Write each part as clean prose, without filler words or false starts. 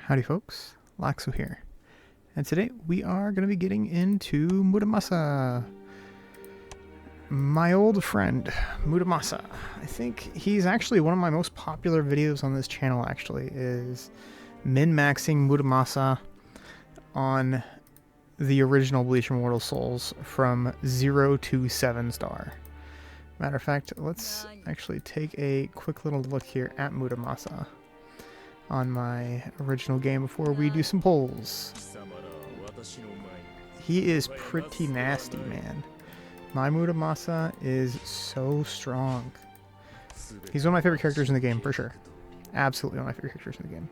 Howdy folks, Laxo here, and today we are going to be getting into Muramasa. My old friend, Muramasa. I think he's actually one of my most popular videos on this channel actually, is min-maxing Muramasa on the original Bleach Immortal Souls from 0 to 7 star. Matter of fact, let's actually take a quick little look here at Muramasa on my original game before we do some polls. He is pretty nasty, man. My Muramasa is so strong. He's one of my favorite characters in the game, for sure. Absolutely one of my favorite characters in the game.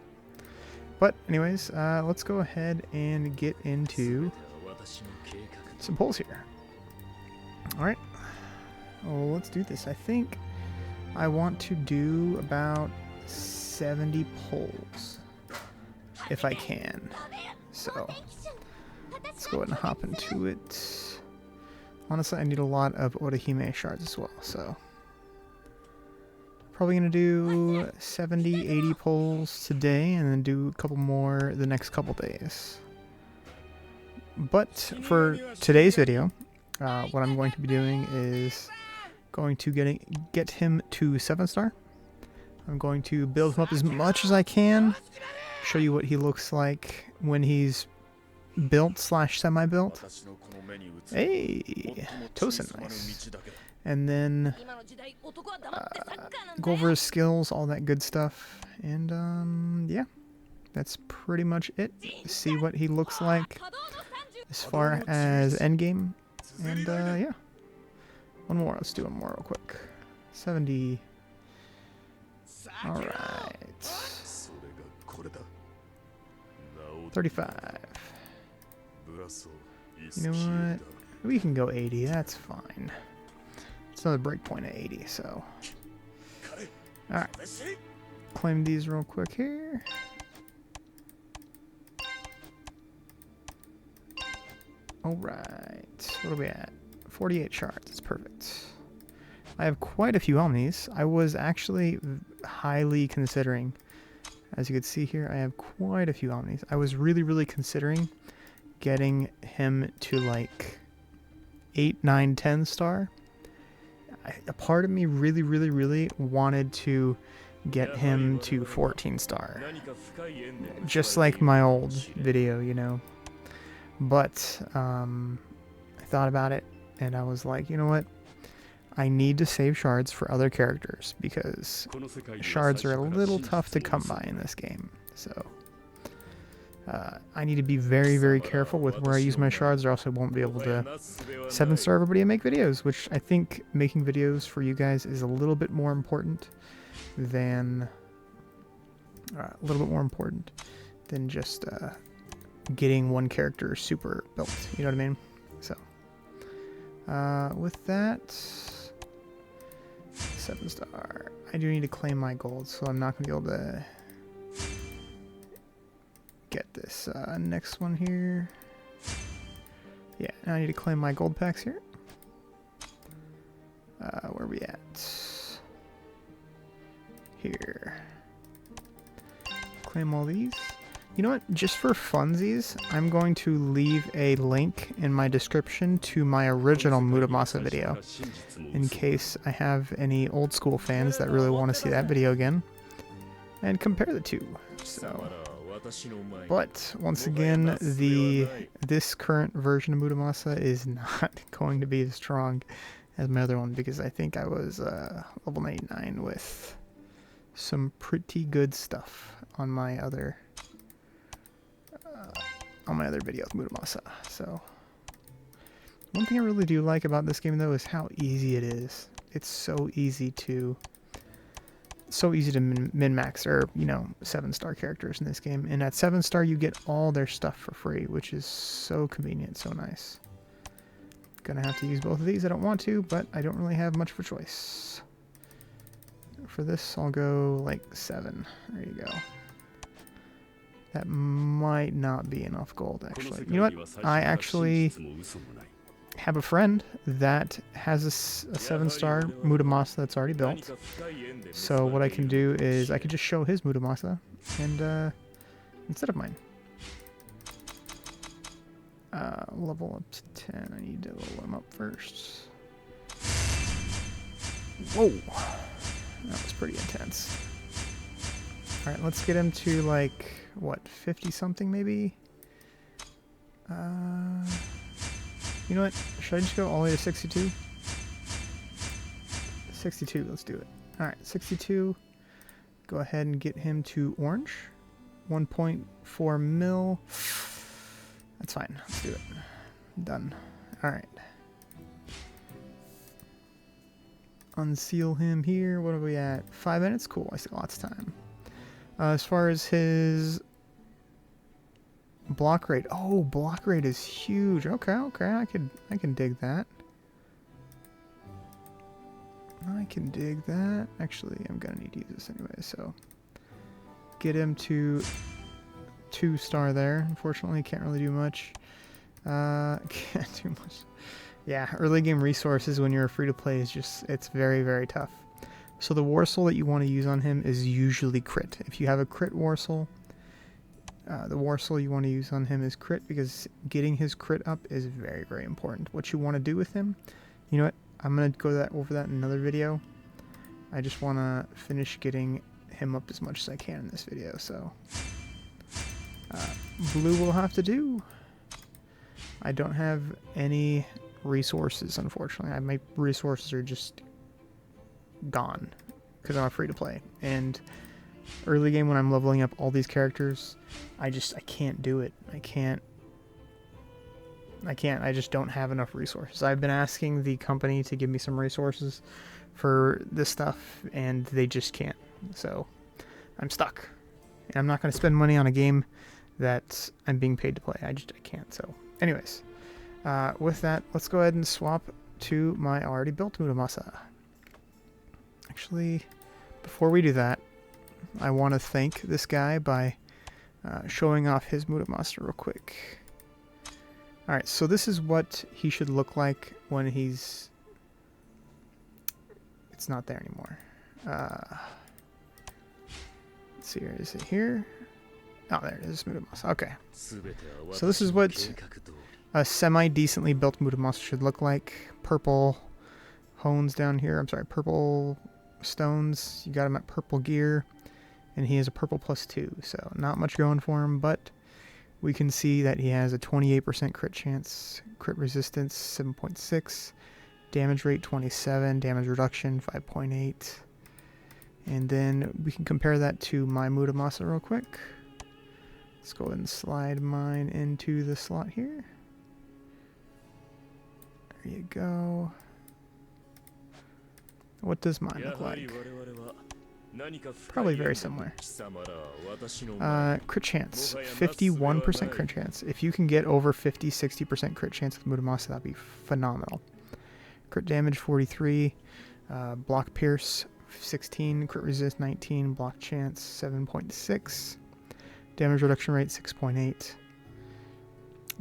But anyways, let's go ahead and get into some polls here. Alright. Well, let's do this. I think I want to do about 70 polls, if I can. So, let's go ahead and hop into it. Honestly, I need a lot of Orihime shards as well, so probably going to do 70, 80 polls today, and then do a couple more the next couple days. But for today's video, what I'm going to be doing is going to get him to 7 star. I'm going to build him up as much as I can, show you what he looks like when he's built / semi-built. Hey, Tosin, nice. And then go over his skills, all that good stuff. And yeah, that's pretty much it. See what he looks like as far as endgame. And yeah, one more. Let's do one more real quick. 70. Alright. 35. You know what? We can go 80. That's fine. It's another breakpoint at 80, so. Alright. Claim these real quick here. Alright. What are we at? 48 shards. That's perfect. I have quite a few omnis. I was actually highly considering, as you can see here, I have quite a few omnis. I was really considering getting him to like 8, 9, 10 star. A part of me really wanted to get him to 14 star. Just like my old video, you know. But I thought about it and I was like, you know what? I need to save shards for other characters because shards are a little tough to come by in this game. So I need to be very careful with where I use my shards, or else I won't be able to 7 star everybody and make videos, which I think making videos for you guys is a little bit more important than just getting one character super built. You know what I mean? So with that, 7 star. I do need to claim my gold, so I'm not going to be able to get this next one here. Yeah, now I need to claim my gold packs here. Where are we at? Here. Claim all these. You know what? Just for funsies, I'm going to leave a link in my description to my original Muramasa video, in case I have any old school fans that really want to see that video again, and compare the two. So, but once again, this current version of Muramasa is not going to be as strong as my other one, because I think I was level 99 with some pretty good stuff on my other video with Muramasa. So one thing I really do like about this game though is how easy it is. It's so easy to min-max, or 7 star characters in this game, and at 7 star you get all their stuff for free, which is so convenient, so nice. Gonna have to use both of these. I don't want to, but I don't really have much of a choice. For this I'll go like 7. There you go. That might not be enough gold, actually. You know what? I actually have a friend that has a 7 star Muramasa that's already built. So what I can do is I can just show his Muramasa and instead of mine. Level up to 10. I need to level him up first. Whoa! That was pretty intense. Alright, let's get him to like, what, 50 something maybe? You know what? Should I just go all the way to 62? 62, let's do it. Alright, 62. Go ahead and get him to orange. 1.4 mil. That's fine. Let's do it. Done. Alright. Unseal him here. What are we at? 5 minutes? Cool. I still got lots of time. As far as his block rate. Oh, block rate is huge. Okay, okay. I can dig that. I can dig that. Actually, I'm gonna need to use this anyway, so get him to 2-star there. Unfortunately, can't really do much. Can't do much. Yeah, early game resources when you're free to play is just, it's very, very tough. So the war soul that you want to use on him is usually crit. If you have a crit war soul, the war soul you want to use on him is crit, because getting his crit up is very, very important. What you want to do with him, you know what? I'm going to go over that in another video. I just want to finish getting him up as much as I can in this video, so blue will have to do. I don't have any resources, unfortunately. My resources are just gone because I'm free to play. And early game when I'm leveling up all these characters, I can't do it. I just don't have enough resources. I've been asking the company to give me some resources for this stuff, and they just can't. So I'm stuck. And I'm not going to spend money on a game that I'm being paid to play. I can't. So anyways, with that, let's go ahead and swap to my already built Muramasa. Actually, before we do that, I want to thank this guy by showing off his Muramasa real quick. Alright, so this is what he should look like when he's... It's not there anymore. Let's see here. Is it here? Oh, there it is. Muramasa. Okay. So this is what a semi-decently built Muramasa should look like. Purple hones down here. I'm sorry, purple stones. You got him at purple gear. And he has a purple +2. So not much going for him, but we can see that he has a 28% crit chance, crit resistance 7.6, damage rate 27, damage reduction 5.8. And then we can compare that to my Muramasa real quick. Let's go ahead and slide mine into the slot here. There you go. What does mine look like? Probably very similar. Crit chance, 51% crit chance. If you can get over 50-60% crit chance with Muramasa, that'd be phenomenal. Crit damage 43, block pierce 16, crit resist 19, block chance 7.6, damage reduction rate 6.8,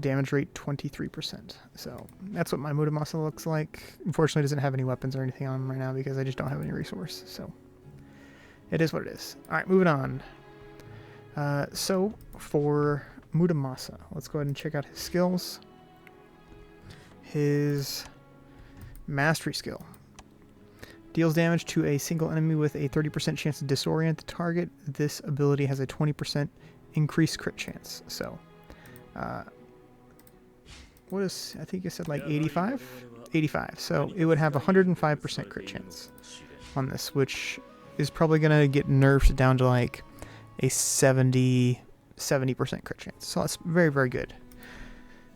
damage rate 23%. So that's what my Muramasa looks like. Unfortunately, it doesn't have any weapons or anything on him right now because I just don't have any resource. So it is what it is. Alright, moving on. So, for Muramasa, let's go ahead and check out his skills. His mastery skill. Deals damage to a single enemy with a 30% chance to disorient the target. This ability has a 20% increased crit chance. So, what is, I think you said like 85? 85. So, it would have 105% crit chance on this, which is probably going to get nerfed down to like a 70% crit chance. So that's very, very good.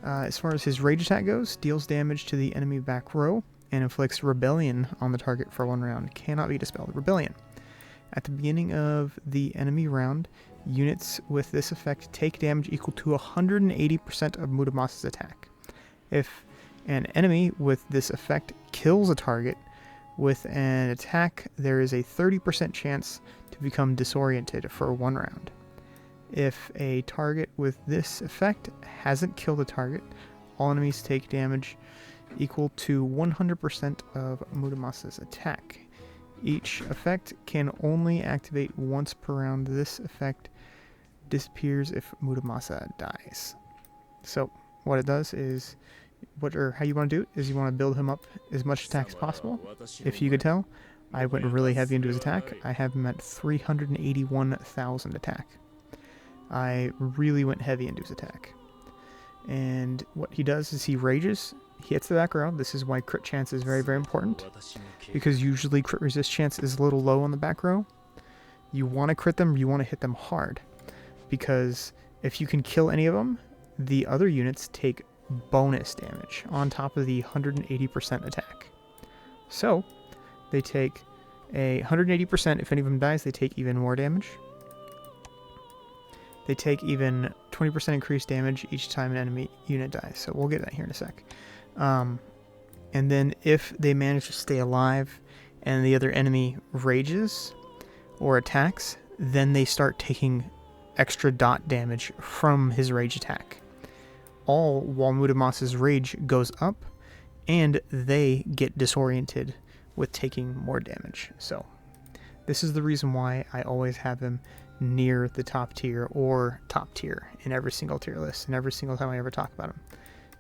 As far as his rage attack goes, deals damage to the enemy back row and inflicts rebellion on the target for 1 round. Cannot be dispelled. Rebellion. At the beginning of the enemy round, units with this effect take damage equal to 180% of Muramasa's attack. If an enemy with this effect kills a target with an attack, there is a 30% chance to become disoriented for 1 round. If a target with this effect hasn't killed a target, all enemies take damage equal to 100% of Muramasa's attack. Each effect can only activate once per round. This effect disappears if Muramasa dies. So what it does is, how you want to do it is you want to build him up as much attack as possible. If you could tell, I went really heavy into his attack. I have him at 381,000 attack. I really went heavy into his attack. And what he does is he rages, he hits the back row. This is why crit chance is very, very important, because usually crit resist chance is a little low on the back row. You want to crit them, you want to hit them hard, because if you can kill any of them, the other units take bonus damage on top of the 180% attack. So they take a 180%. If any of them dies, they take even more damage. They take even 20% increased damage each time an enemy unit dies. So we'll get that here in a sec. And then if they manage to stay alive and the other enemy rages or attacks, then they start taking extra dot damage from his rage attack. All while Muramasa's rage goes up, and they get disoriented with taking more damage. So this is the reason why I always have him near the top tier or top tier in every single tier list and every single time I ever talk about him,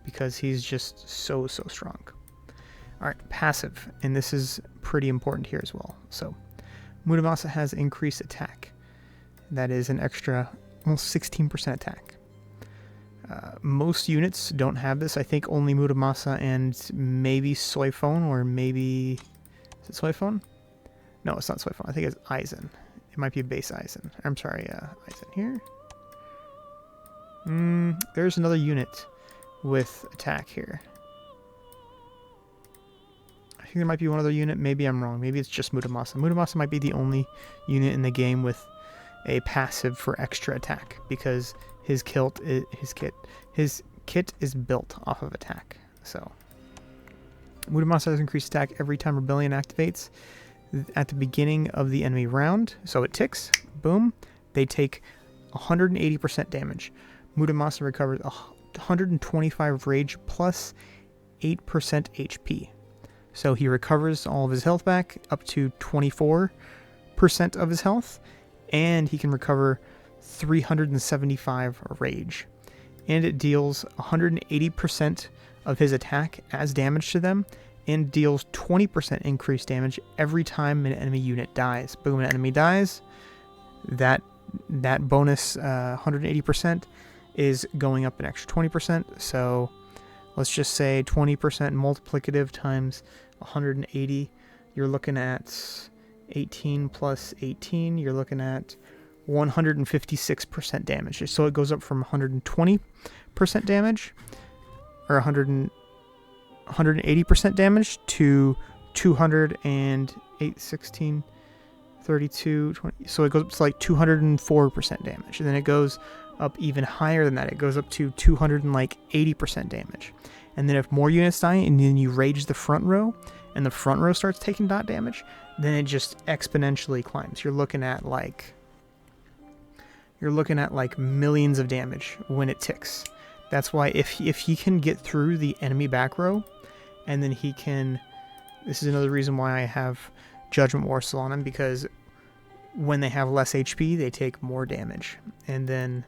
because he's just so strong. Alright, passive, and this is pretty important here as well. So Muramasa has increased attack. That is an extra almost 16% attack. Most units don't have this. I think only Muramasa and maybe Soifone, or maybe... Is it Soifone? No, it's not Soifone. I think it's Aizen. It might be a base Aizen. I'm sorry, Aizen here. There's another unit with attack here. I think there might be one other unit. Maybe I'm wrong. Maybe it's just Muramasa. Muramasa might be the only unit in the game with a passive for extra attack, because his kit is built off of attack. So Muramasa has increased attack every time Rebellion activates at the beginning of the enemy round. So it ticks, boom, they take 180% damage. Muramasa recovers 125 rage plus 8% HP. So he recovers all of his health back up to 24% of his health, and he can recover 375 rage. And it deals 180% of his attack as damage to them, and deals 20% increased damage every time an enemy unit dies. Boom, an enemy dies, that bonus 180% is going up an extra 20%. So let's just say 20% multiplicative times 180. You're looking at 18 plus 18. You're looking at 156% damage. So it goes up from 120% damage, or 180% damage, to 208, 16, 32, 20. So it goes up to like 204% damage. And then it goes up even higher than that. It goes up to 280% damage. And then if more units die and then you rage the front row and the front row starts taking dot damage, then it just exponentially climbs. You're looking at like millions of damage when it ticks. That's why if he can get through the enemy back row, and then he can... This is another reason why I have Judgment Morsel on him, because when they have less HP, they take more damage. And then...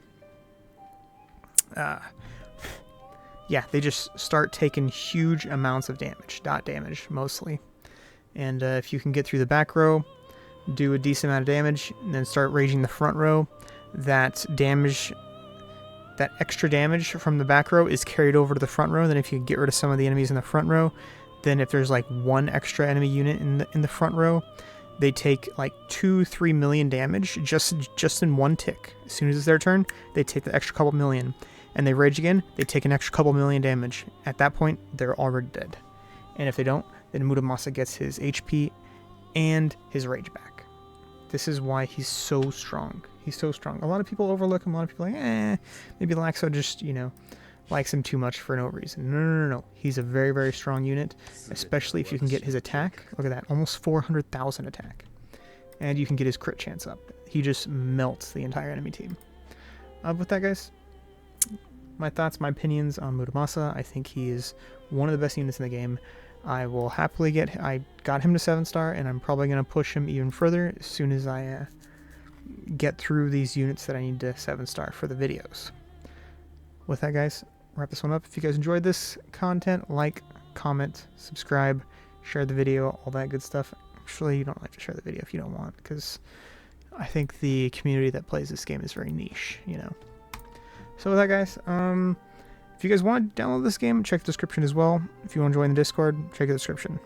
yeah, they just start taking huge amounts of damage. Dot damage, mostly. And if you can get through the back row, do a decent amount of damage, and then start raging the front row, that extra damage from the back row is carried over to the front row. Then if you get rid of some of the enemies in the front row, then if there's like one extra enemy unit in the front row, they take like 2-3 million damage just in one tick. As soon as it's their turn, they take the extra couple million, and they rage again, they take an extra couple million damage. At that point, they're already dead. And if they don't, then Muramasa gets his HP and his rage back. This is why he's so strong. He's so strong. A lot of people overlook him. A lot of people are like, maybe Laxo just, likes him too much for no reason. No. He's a very, very strong unit, especially if you can get his attack. Look at that, almost 400,000 attack. And you can get his crit chance up. He just melts the entire enemy team. With that, guys, my thoughts, my opinions on Muramasa. I think he is one of the best units in the game. I will happily I got him to 7-star, and I'm probably going to push him even further as soon as I get through these units that I need to 7-star for the videos. With that, guys, wrap this one up. If you guys enjoyed this content, like, comment, subscribe, share the video, all that good stuff. Actually, you don't like to share the video if you don't want, because I think the community that plays this game is very niche, you know. So with that, guys, if you guys want to download this game, check the description as well. If you want to join the Discord, check the description.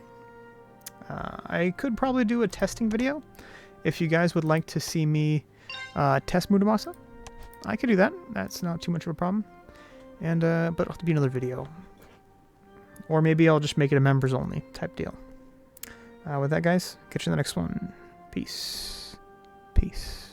I could probably do a testing video. If you guys would like to see me test Muramasa, I could do that. That's not too much of a problem. And but it'll have to be another video. Or maybe I'll just make it a members only type deal. With that, guys, catch you in the next one. Peace. Peace.